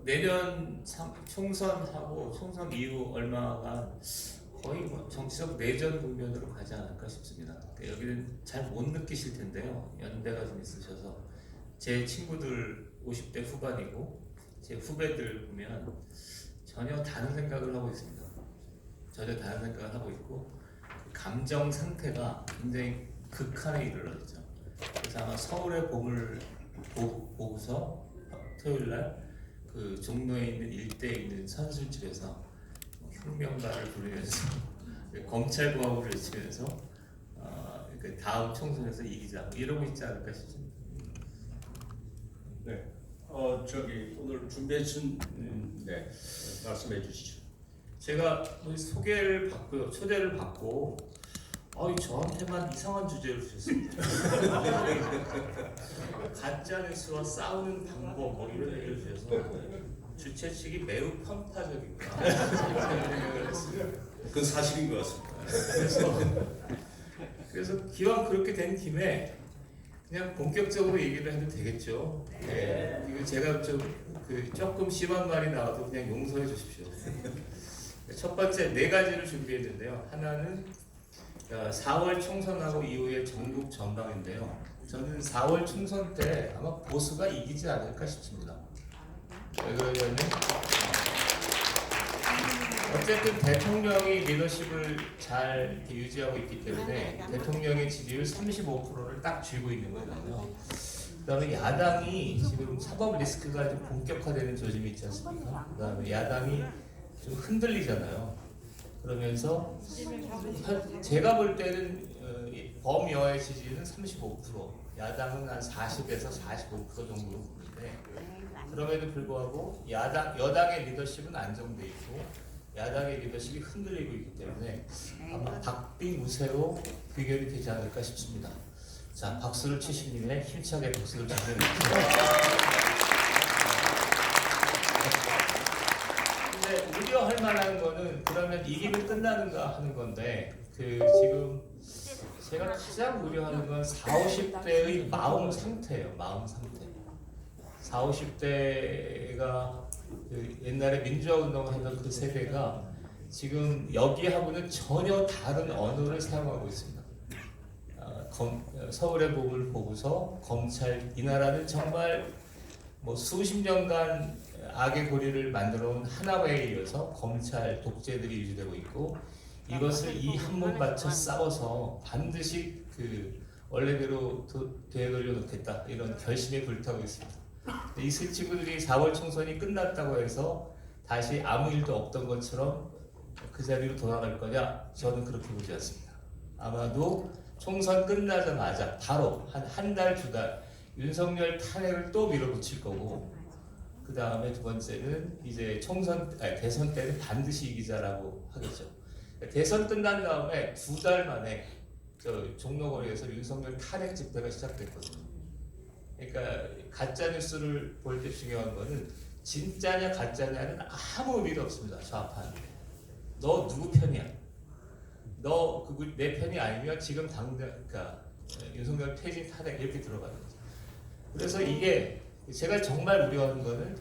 내년 총선하고 총선 이후 얼마가 거의 뭐 정치적 내전 국면으로 가지 않을까 싶습니다. 그러니까 여기는 잘 못 느끼실 텐데요. 연배가 좀 있으셔서 제 친구들 50대 후반이고 제 후배들 보면 전혀 다른 생각을 하고 있습니다. 전혀 다른 생각을 하고 있고 감정 상태가 굉장히 극한에 이르렀죠. 그래서 아마 서울의 봄을 보고서 토요일 날 그 종로에 있는 일대에 있는 선술집에서 혁명가를 부르면서 검찰개혁을 외치면서 그 다음 총선에서 이기자 이러고 있지 않을까 싶습니다. 네. 저기 오늘 준비해 주신 네. 말씀해 주시죠. 제가 소개를 받고요, 초대를 받고 저한테만 이상한 주제를 주셨습니다. 가짜뉴스와 싸우는 방법 뭐 이런 얘기를 주셔서 주최 측이 매우 편파적이구나 생각을 했습니다. 그건 사실인 것 같습니다. 그래서 기왕 그렇게 된 김에 그냥 본격적으로 얘기를 해도 되겠죠. 네. 이거 제가 조금 심한 말이 나와도 그냥 용서해 주십시오. 첫 번째 네 가지를 준비했는데요. 하나는 4월 총선하고 이후의 전국 전망인데요. 저는 4월 총선 때 아마 보수가 이기지 않을까 싶습니다. 왜 그러냐면 어쨌든 대통령이 리더십을 잘 유지하고 있기 때문에 대통령의 지지율 35%를 딱 쥐고 있는 거잖아요. 그다음에 야당이 지금 사법 리스크가 좀 본격화되는 조짐이 있지 않습니까? 그다음에 야당이 좀 흔들리잖아요. 그러면서 제가 볼 때는 범여의 지지는 35%, 야당은 한 40에서 45% 정도로 보는데 그럼에도 불구하고 여당의 리더십은 안정돼 있고 야당의 리더십이 흔들리고 있기 때문에 아마 박빙우세로 비결이 되지 않을까 싶습니다. 자, 박수를 치신 김에 힘차게 박수를 주세요. 근데 우려할 만한 거는 그러면 이기면 끝나는가 하는 건데 지금 제가 가장 우려하는 건 40, 50대의 마음 상태예요. 마음 상태. 40, 50대가 옛날에 민주화 운동을 하던 그 세대가 지금 여기하고는 전혀 다른 언어를 사용하고 있습니다. 서울의 봄을 보고서 검찰, 이 나라는 정말 뭐 수십 년간 악의 고리를 만들어온 하나회에 이어서 검찰 독재들이 유지되고 있고 이것을 이 한 번 맞춰 싸워서 반드시 원래대로 되돌려 놓겠다 이런 결심에 불타고 있습니다. 이 친구들이 4월 총선이 끝났다고 해서 다시 아무 일도 없던 것처럼 그 자리로 돌아갈 거냐? 저는 그렇게 보지 않습니다. 아마도 총선 끝나자마자 바로 한 달, 두 달 윤석열 탄핵을 또 밀어붙일 거고 그 다음에 두 번째는 이제 대선 때는 반드시 이기자라고 하겠죠. 대선 끝난 다음에 두 달 만에 종로거리에서 윤석열 탄핵 집회가 시작됐거든요. 그러니까 가짜 뉴스를 볼 때 중요한 거는 진짜냐 가짜냐는 아무 의미가 없습니다. 좌파는. 너 누구 편이야? 너 내 편이 아니면 지금 그러니까 윤석열 퇴진 탄핵 이렇게 들어가는 거죠. 그래서 이게 제가 정말 우려하는 거는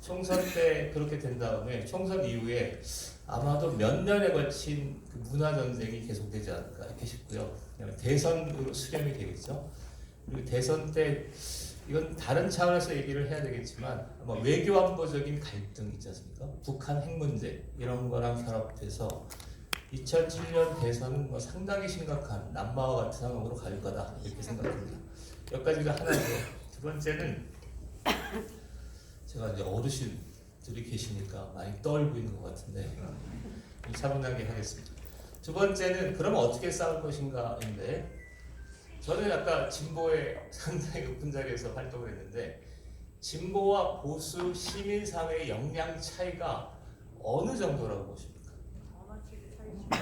총선 때 그렇게 된 다음에 총선 이후에 아마도 몇 년에 걸친 문화 전쟁이 계속되지 않을까 이렇게 싶고요. 대선으로 수렴이 되겠죠. 그리고 대선 때 이건 다른 차원에서 얘기를 해야 되겠지만 아마 외교안보적인 갈등 있지 않습니까? 북한 핵 문제 이런 거랑 결합돼서 2007년 대선은 뭐 상당히 심각한 남마와 같은 상황으로 갈 거다 이렇게 생각합니다. 여기까지가 하나고요. 두 번째는 제가 이제 어르신들이 계시니까 많이 떨고 있는 것 같은데 차분하게 하겠습니다. 두 번째는 그러면 어떻게 싸울 것인가인데 저는 아까 진보의 상당히 높은 자리에서 활동을 했는데 진보와 보수 시민사회의 역량 차이가 어느 정도라고 보십니까?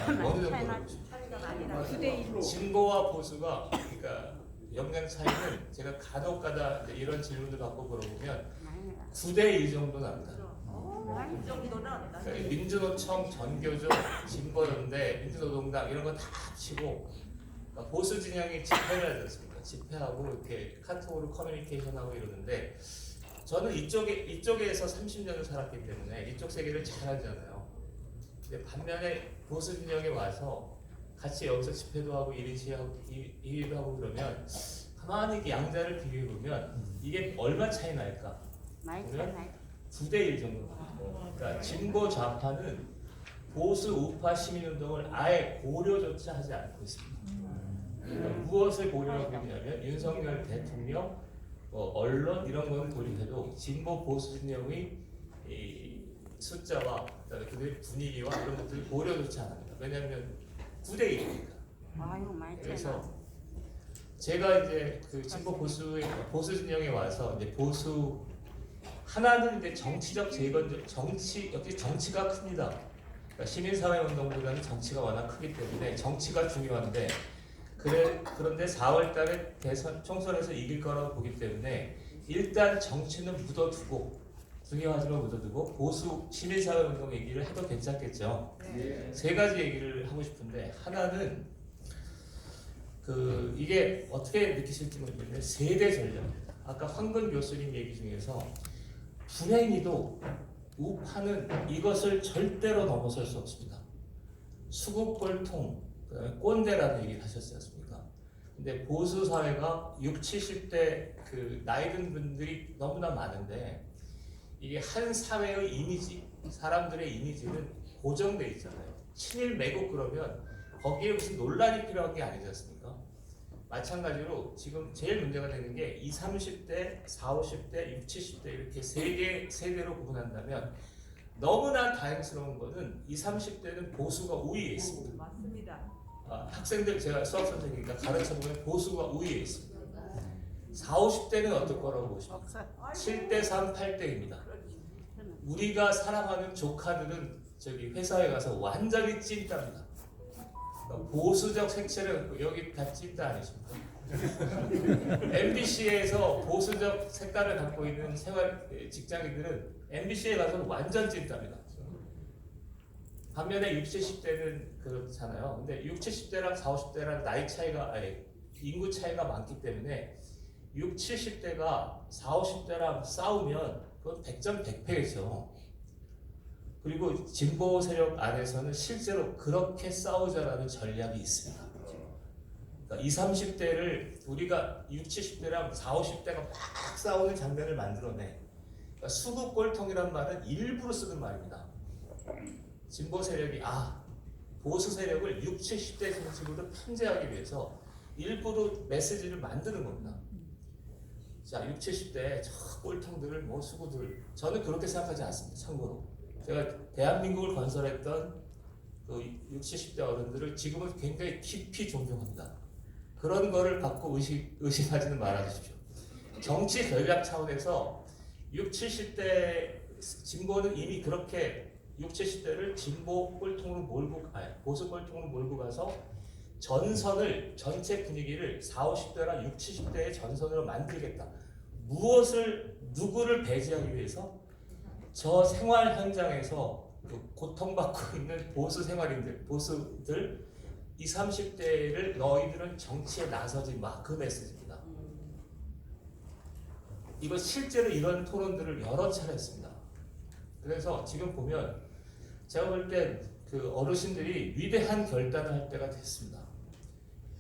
어느 정도라고 보십니까? 진보와 보수가 그러니까 역량 차이는 제가 간혹가다 이런 질문을 받고 물어보면 9대1 정도 납니다. 그러니까 민주노총, 전교조, 진보연대, 민주노동당 이런 거 다 합치고 보수 진영이 집회를 하지 않습니까? 집회하고 이렇게 카톡으로 커뮤니케이션하고 이러는데 저는 이쪽에서 30년을 살았기 때문에 이쪽 세계를 잘 알잖아요. 근데 반면에 보수 진영에 와서 같이 여기서 집회도 하고 일도 하고 그러면 가만히 이렇게 양자를 비교해 보면 이게 얼마 차이 날까? 많이 그러면 차이 9대1 정도. 그러니까 진보 좌파는 보수 우파 시민운동을 아예 고려조차 하지 않고 있습니다. 그러니까 무엇을 고려하고 있냐면 윤석열 대통령, 언론 이런 거는 고려해도 진보 보수 진영의 이 숫자와 그다음에 그들의 분위기와 이런 것들을 고려조차 안 합니다. 왜냐하면 9대1이니까. 아유 많이 차이 그래서 나. 제가 이제 그 진보 보수 진영에 와서 이제 보수 하나는 이제 정치적 재건 역시 정치가 큽니다. 그러니까 시민사회 운동보다는 정치가 워낙 크기 때문에 정치가 중요한데 그런데 4월달에 대선 총선에서 이길 거라고 보기 때문에 일단 정치는 묻어두고 중요하지만 묻어두고 보수 시민사회 운동 얘기를 해도 괜찮겠죠. 세 가지 얘기를 하고 싶은데 하나는 이게 어떻게 느끼실지 모르겠는데 세대 전략. 아까 황근 교수님 얘기 중에서 불행히도 우파는 이것을 절대로 넘어설 수 없습니다. 수국골통, 그다음에 꼰대라는 얘기를 하셨지 않습니까? 근데 보수 사회가 60, 70대 그 나이 든 분들이 너무나 많은데 이게 한 사회의 이미지, 사람들의 이미지는 고정돼 있잖아요. 친일 매국 그러면 거기에 무슨 논란이 필요한 게 아니지 않습니까? 마찬가지로 지금 제일 문제가 되는 게 20, 30대, 40, 50대, 60, 70대 이렇게 세 개 세대로 구분한다면 너무나 다행스러운 거는 20, 30대는 보수가 우위에 있습니다. 맞습니다. 학생들 제가 수학 선생님이니까 가르쳐보면 보수가 우위에 있습니다. 40, 50대는 어떨 거라고 보십니까? 7대 3, 8대입니다. 우리가 사랑하는 조카들은 저기 회사에 가서 완전히 찐따입니다. 그러니까 보수적 색채를 여기 다 찐따 아니십니까? MBC에서 보수적 색깔을 갖고 있는 직장인들은 MBC에 가서 완전 찐따입니다. 반면에 60, 70대는 그렇잖아요. 근데 60, 70대랑 40, 50대랑 나이 차이가 인구 차이가 많기 때문에 60, 70대가 40, 50대랑 싸우면 그건 100점 100패겠죠. 그리고 진보 세력 안에서는 실제로 그렇게 싸우자라는 전략이 있습니다. 그러니까 20, 30대를 우리가 60, 70대랑 40, 50대가 막 싸우는 장면을 만들어내. 그러니까 수국골통이란 말은 일부러 쓰는 말입니다. 진보 세력이 보수 세력을 60, 70대 중심으로 편제하기 위해서 일부러 메시지를 만드는 겁니다. 자, 60, 70대 저 꼴통들을 수구들 저는 그렇게 생각하지 않습니다. 참고로 제가 대한민국을 건설했던 그 60, 70대 어른들을 지금은 굉장히 깊이 존경합니다. 그런 거를 갖고 의심하지는 말아주십시오. 정치 전략 차원에서 60, 70대 진보는 이미 그렇게 60, 70대를 진보 꼴통으로 보수 꼴통으로 몰고 가서 전선을 전체 분위기를 40, 50대랑 60, 70대의 전선으로 만들겠다. 누구를 배제하기 위해서 저 생활 현장에서 고통받고 있는 보수들 20, 30대를 너희들은 정치에 나서지 마. 그 메시지입니다. 이거 실제로 이런 토론들을 여러 차례 했습니다. 그래서 지금 보면 제가 볼 때 그 어르신들이 위대한 결단을 할 때가 됐습니다.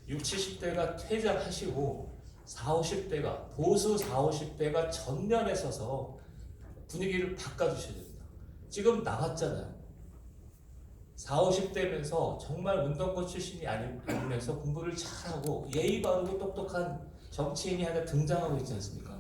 60, 70대가 퇴장하시고 40, 50대가 보수 40, 50대가 전면에 서서 분위기를 바꿔주셔야 됩니다. 지금 나왔잖아요. 40, 50대면서 정말 운동권 출신이 아니면서 공부를 잘하고 예의 바르고 똑똑한 정치인이 하나 등장하고 있지 않습니까?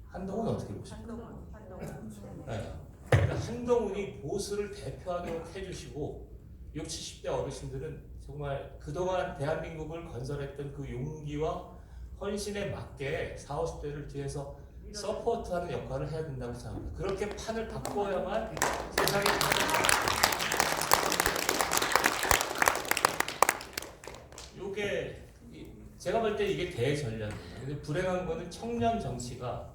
한동훈은 어떻게 보십니까? 한동훈. 네. 그러니까 한동훈이 보수를 대표하도록 해주시고 60, 70대 어르신들은 정말 그동안 대한민국을 건설했던 그 용기와 헌신에 맞게 40, 50대를 뒤에서 서포트하는 역할을 해야 된다고 생각합니다. 그렇게 판을 바꿔야만 세상이 요게 제가 볼 때 이게 대전략입니다. 근데 불행한 거는 청년 정치가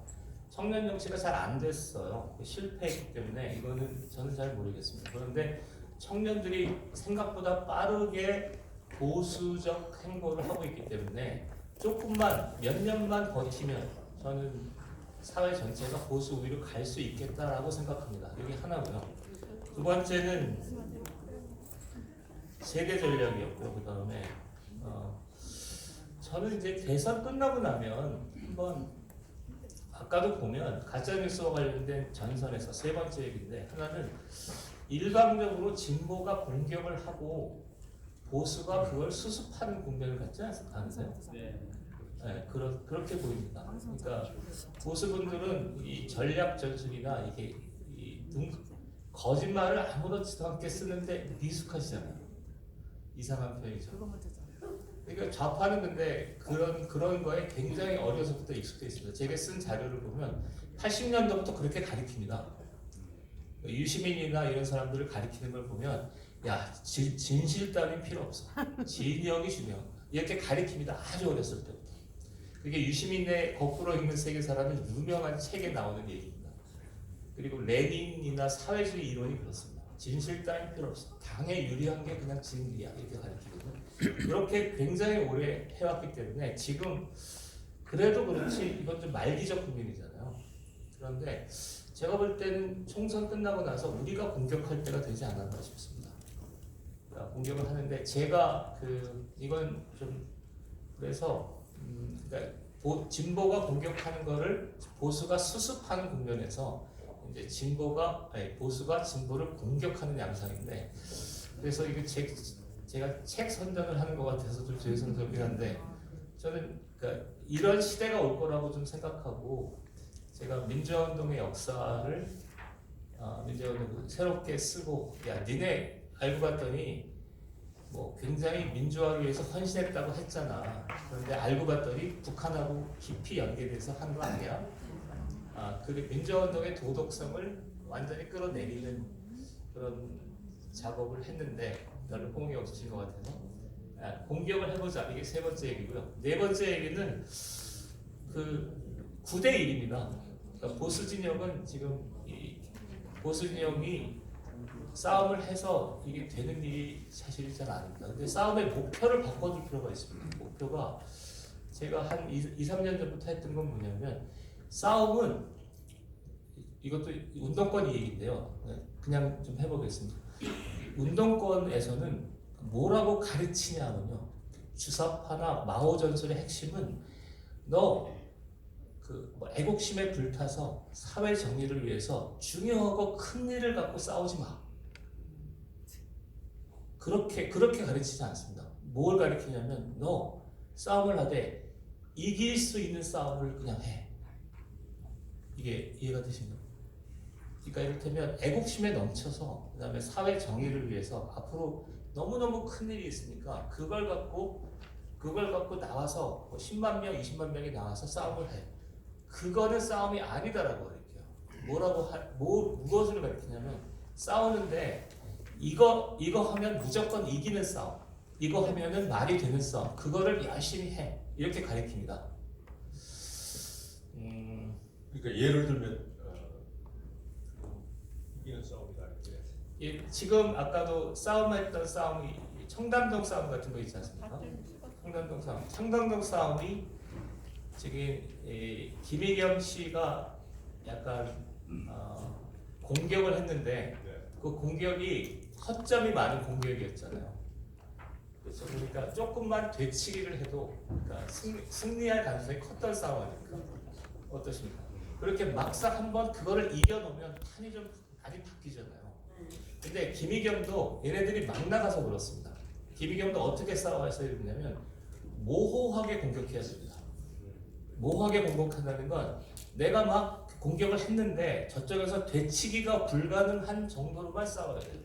잘 안 됐어요. 실패했기 때문에 이거는 저는 잘 모르겠습니다. 그런데 청년들이 생각보다 빠르게 보수적 행보를 하고 있기 때문에 조금만 몇 년만 버티면 저는 사회 전체가 보수 우위로 갈 수 있겠다라고 생각합니다. 이게 하나고요. 두 번째는 세대 전략이었고요. 그 다음에 저는 이제 대선 끝나고 나면 한번 아까도 보면 가짜뉴스와 관련된 전선에서 세 번째 얘기인데, 하나는 일방적으로 진보가 공격을 하고 보수가 그걸 수습하는 국면을 갖지 않으세요? 네, 그렇게 보입니다. 그러니까 보수분들은 이 전략 전술이나 이게 거짓말을 아무렇지도 않게 쓰는데 미숙하시잖아요. 이상한 표현이죠. 그러니까 좌파는 근데 그런 거에 굉장히 어려서부터 익숙돼 있습니다. 제가 쓴 자료를 보면 80년도부터 그렇게 가리킵니다. 유시민이나 이런 사람들을 가리키는 걸 보면, 야, 진실 따윈 필요 없어. 진영이 중요한 거야. 이렇게 가리킵니다. 아주 어렸을 때부터. 그게 유시민의 거꾸로 읽는 세계사라는 유명한 책에 나오는 얘기입니다. 그리고 레닌이나 사회주의 이론이 그렇습니다. 진실 따윈 필요 없어. 당에 유리한 게 그냥 진리야. 이렇게 가리키거든요. 이렇게 굉장히 오래 해왔기 때문에 지금 그래도 그렇지 이건 좀 말기적 국면이잖아요. 그런데 제가 볼 때는 총선 끝나고 나서 우리가 공격할 때가 되지 않았나 싶습니다. 그러니까 공격을 하는데 제가 이건 좀 그래서 그러니까 진보가 공격하는 거를 보수가 수습하는 국면에서 이제 보수가 진보를 공격하는 양상인데, 그래서 이게 제가 책 선전을 하는 것 같아서 좀 죄송스럽긴 한데, 저는 그러니까 이런 시대가 올 거라고 좀 생각하고, 제가 민주화운동의 역사를 민주화운동 새롭게 쓰고, 야 니네 알고 봤더니 뭐 굉장히 민주화를 위해서 헌신했다고 했잖아. 그런데 알고 봤더니 북한하고 깊이 연계돼서 한 거 아니야? 그리고 민주화운동의 도덕성을 완전히 끌어내리는 그런 작업을 했는데 별로 호응이 없으신 것 같아서 공격을 해보자. 이게 세 번째 얘기고요. 네 번째 얘기는 9대 1입니다. 그러니까 보수 진영은 지금 보수 진영이 싸움을 해서 이게 되는 일이 사실 잘 아닙니다. 근데 싸움의 목표를 바꿔줄 필요가 있습니다. 목표가 제가 한 2-3년 전부터 했던 건 뭐냐면, 싸움은 이것도 운동권 얘기인데요. 그냥 좀 해보겠습니다. 운동권에서는 뭐라고 가르치냐면요, 주사파나 마오 전술의 핵심은 너 뭐 애국심에 불타서 사회 정의를 위해서 중요하고 큰 일을 갖고 싸우지 마. 그렇게 가르치지 않습니다. 뭘 가르치냐면, 너 싸움을 하되 이길 수 있는 싸움을 그냥 해. 이게 이해가 되시나요? 그러니까 이를테면 애국심에 넘쳐서 그다음에 사회 정의를 위해서 앞으로 너무너무 큰 일이 있으니까 그걸 갖고 나와서 10만 명, 20만 명이 나와서 싸움을 해. 그거는 싸움이 아니다라고 가르쳐요. 무엇을 가르치냐면, 싸우는데 이거 하면 무조건 이기는 싸움, 이거 하면은 말이 되는 싸움, 그거를 열심히 해. 이렇게 가르칩니다. 그러니까 예를 들면 이기는 싸움이다. 지금 아까도 싸움했던 싸움이 청담동 싸움 같은 거 있지 않습니까? 청담동 싸움이 지금 김의겸 씨가 약간 공격을 했는데, 그 공격이 허점이 많은 공격이었잖아요. 그래서 그러니까 조금만 되치기를 해도 그러니까 승리할 가능성이 컸던 싸움 아닙니까? 어떠십니까? 그렇게 막상 한번 그거를 이겨놓으면 판이 좀 많이 바뀌잖아요. 근데 김의겸도 얘네들이 막 나가서 그렇습니다. 김의겸도 어떻게 싸워서 이러냐면, 모호하게 공격해야 됩니다. 모호하게 공격한다는 건 내가 막 공격을 했는데 저쪽에서 되치기가 불가능한 정도로만 싸워야 돼요.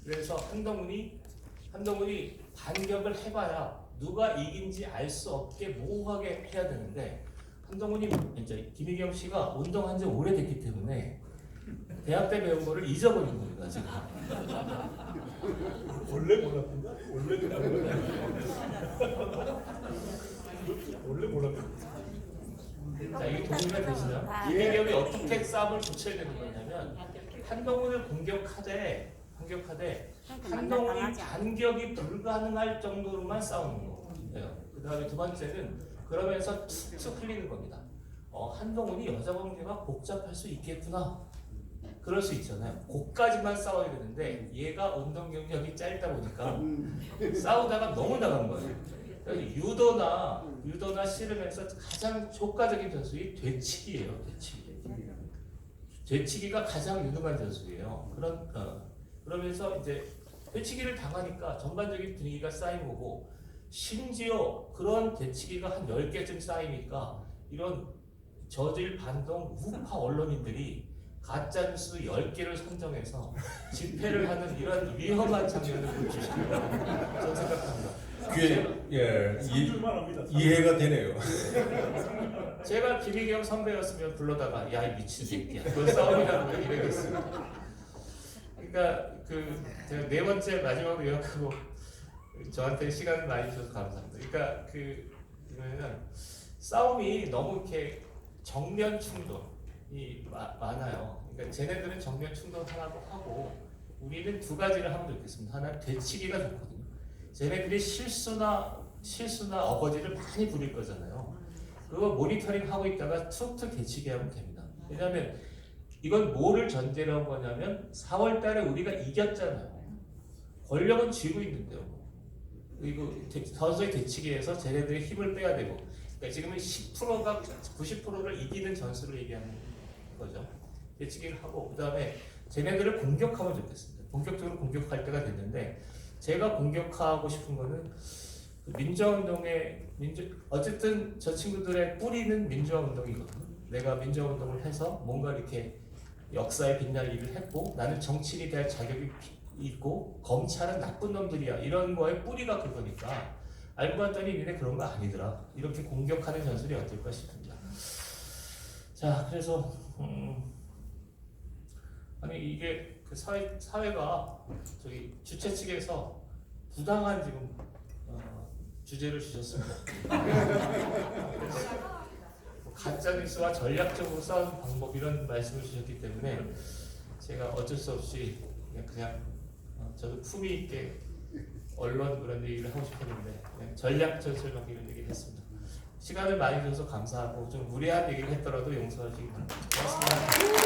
그래서 한동훈이 반격을 해봐야 누가 이긴지 알 수 없게 모호하게 해야 되는데, 한동훈이 이제 김의겸 씨가 운동한 지 오래됐기 때문에 대학 때 배운 거를 잊어버린 겁니다 지금. 원래 몰랐던가? 원래 몰랐던가? 자, 이게 동의가 되시나요? 김의겸이 어떻게 싸움을 붙여야 되는 거냐면, 한동훈을 공격하되 한동훈이 반격이 불가능할 정도로만 싸우는 거예요. 그 다음에 두 번째는 그러면서 툭툭 흘리는 겁니다. 한동훈이 여자 관계가 복잡할 수 있겠구나. 그럴 수 있잖아요. 거기까지만 싸워야 되는데 얘가 운동 경력이 짧다 보니까 싸우다가 너무 나간 거예요. 그러니까 유도나 씨름에서 가장 효과적인 전술이 되치기예요. 되치기가 가장 유능한 전술이에요. 그러면서 이제 되치기를 당하니까 전반적인 분위기가 쌓인 거고, 심지어 그런 되치기가 한 10개쯤 쌓이니까 이런 저질 반동 우파 언론인들이 가짜뉴스 10개를 선정해서 집회를 하는 이런 위험한 장면을 보여주시는 거라고 저는 생각합니다. 이해가 되네요. 제가 김희경 선배였으면 불러다가 야 이 미친 새끼야 그건 싸움이라고 이러겠습니다. 그러니까 제가 네 번째 마지막으로 요약하고 저한테 시간을 많이 주셔서 감사합니다. 그러니까 뭐냐면 싸움이 너무 이렇게 정면 충돌이 많아요. 그러니까 쟤네들은 정면 충돌 하나도 하고 우리는 두 가지를 하면 좋겠습니다. 하나는 되치기가 좋거든요. 쟤네들이 실수나 어거지를 많이 부릴 거잖아요. 그거 모니터링 하고 있다가 툭툭 되치기 하면 됩니다. 왜냐하면 이건 뭐를 전제로 한 거냐면 4월 달에 우리가 이겼잖아요. 권력은 쥐고 있는데요. 그리고 선수의 되치기에서 쟤네들의 힘을 빼야 되고, 그러니까 지금은 10%가 90%를 이기는 전술을 얘기하는 거죠. 되치기를 하고 그 다음에 쟤네들을 공격하면 좋겠습니다. 본격적으로 공격할 때가 됐는데 제가 공격하고 싶은 거는 어쨌든 저 친구들의 뿌리는 민주화운동이거든요. 내가 민주화운동을 해서 뭔가 이렇게 역사에 빛날 일을 했고 나는 정치인이 될 자격이 있고 검찰은 나쁜 놈들이야 이런 거에 뿌리가 그거니까 알고 봤더니 니네 그런 거 아니더라. 이렇게 공격하는 전술이 어떨까 싶습니다. 자, 그래서 아니 이게 그 사회가 저기 주최 측에서 부당한 지금 주제를 주셨습니다. 가짜뉴스와 전략적으로 싸우는 방법 이런 말씀을 주셨기 때문에 제가 어쩔 수 없이 그냥 저도 품위 있게 언론 그런 얘기를 하고 싶었는데 그냥 전략 전술막 이런 얘기를 했습니다. 시간을 많이 줘서 감사하고 좀 무례한 얘기를 했더라도 용서해 주시기 바랍니다. 고맙습니다.